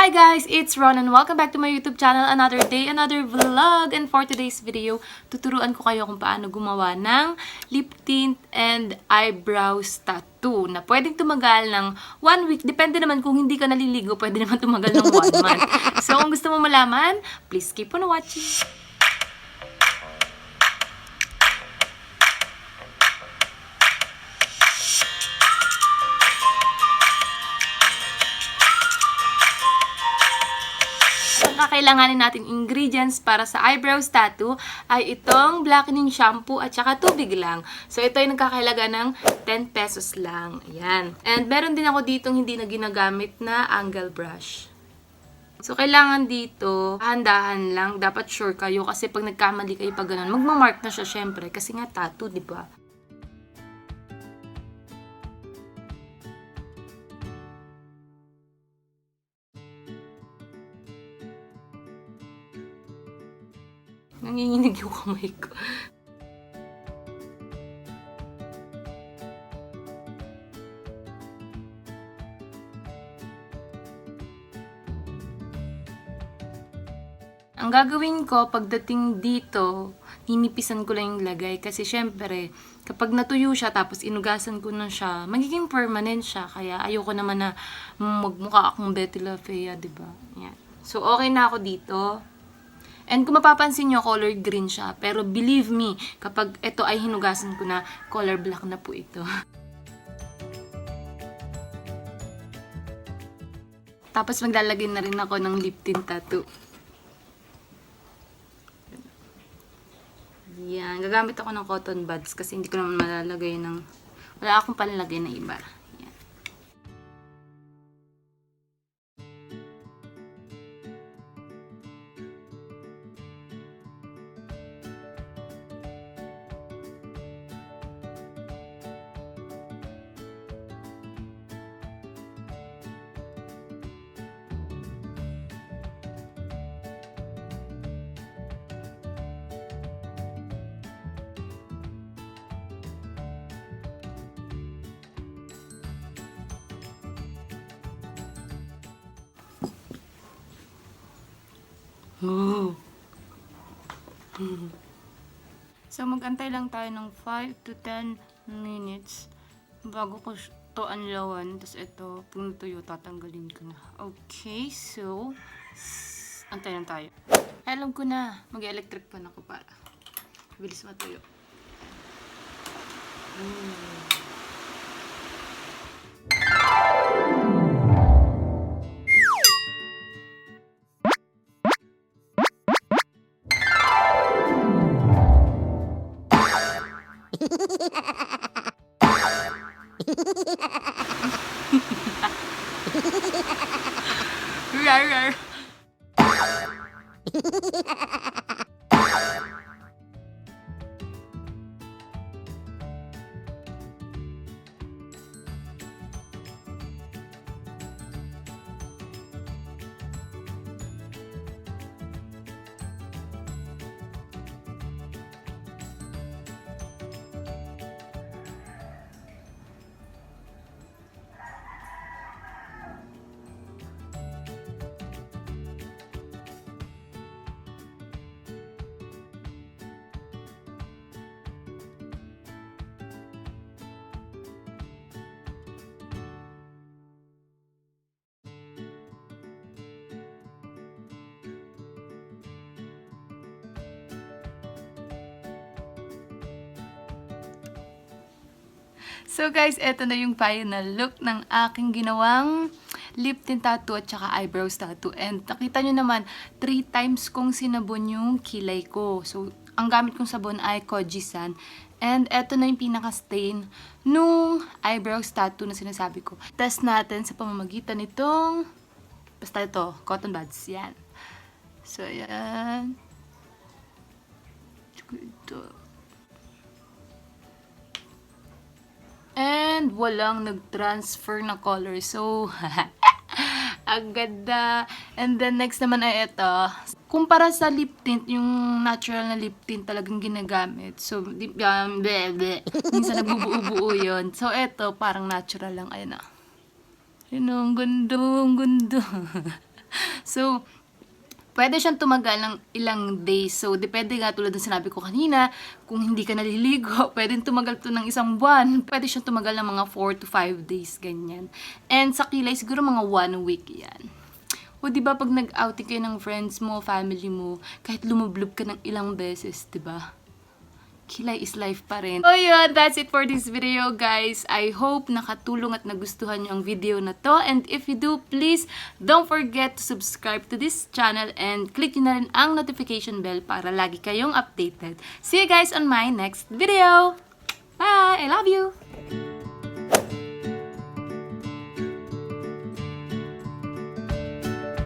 Hi guys, it's Ron and welcome back to my YouTube channel. Another day, another vlog. And for today's video, tuturuan ko kayo kung paano gumawa ng lip tint and eyebrows tattoo na pwedeng tumagal ng 1 week. Depende naman kung hindi ka naliligo, pwede naman tumagal ng 1 month. So kung gusto mo malaman, please keep on watching. Kakailanganin natin ingredients para sa eyebrows tattoo ay itong blackening shampoo at saka tubig lang. So ito ay nagkakahalaga ng 10 pesos lang. Ayan. And meron din ako ditong hindi na ginagamit na angle brush. So kailangan dito, handahan lang. Dapat sure kayo kasi pag nagkamali kayo pag ganun, magmamark na siya syempre kasi nga tattoo, di ba? Nanginginig yung kamay ko. Ang gagawin ko pagdating dito, hinipisan ko lang yung lagay kasi syempre, kapag natuyo siya tapos inugasan ko na siya, magiging permanent siya. Kaya ayoko naman na magmukha akong Betty La Fea, diba? Yan. So okay na ako dito. And kung mapapansin nyo, color green siya. Pero believe me, kapag ito ay hinugasan ko na, color black na po ito. Tapos maglalagay na rin ako ng lip tint tattoo. Yan. Gagamit ako ng cotton buds kasi hindi ko naman malalagay ng... Wala akong panlalagay na iba. So, mag-antay lang tayo ng 5 to 10 minutes bago ko ito anlawan. Tapos ito, pag natuyo, tatanggalin ko na. Okay, so, antay lang tayo. Alam ko na, mag-electric pan ako para bilis matuyo. Rar. So guys, eto na yung final look ng aking ginawang lip tint tattoo at saka eyebrows tattoo. And nakita nyo naman, 3 times kong sinabon yung kilay ko. So, ang gamit kong sabon ay Kojisan. And eto na yung pinaka-stain nung eyebrows tattoo na sinasabi ko. Test natin sa pamamagitan nitong, basta ito, cotton buds. Yan. So, yan. Ito. And walang nag-transfer na color. So, ang ganda. And then, next naman ay ito. Kumpara sa lip tint, yung natural na lip tint talagang ginagamit. So, minsan nagbubuo-buo yun. So, ito, parang natural lang. Ayun na. Yun, ang ganda, ang ganda. So, pwede siyang tumagal ng ilang days. So, depende nga tulad ng sinabi ko kanina, kung hindi ka naliligo, pwede tumagal to ng isang buwan. Pwede siyang tumagal ng mga 4 to 5 days, ganyan. And sa kilay, siguro mga 1 week yan. O, diba, pag nag-outing kayo ng friends mo, family mo, kahit lumublob ka ng ilang beses, diba? Kilay is life pa rin. So yun, that's it for this video, guys. I hope nakatulong at nagustuhan nyo ang video na to. And if you do, please don't forget to subscribe to this channel and click nyo na rin ang notification bell para lagi kayong updated. See you guys on my next video. Bye! I love you!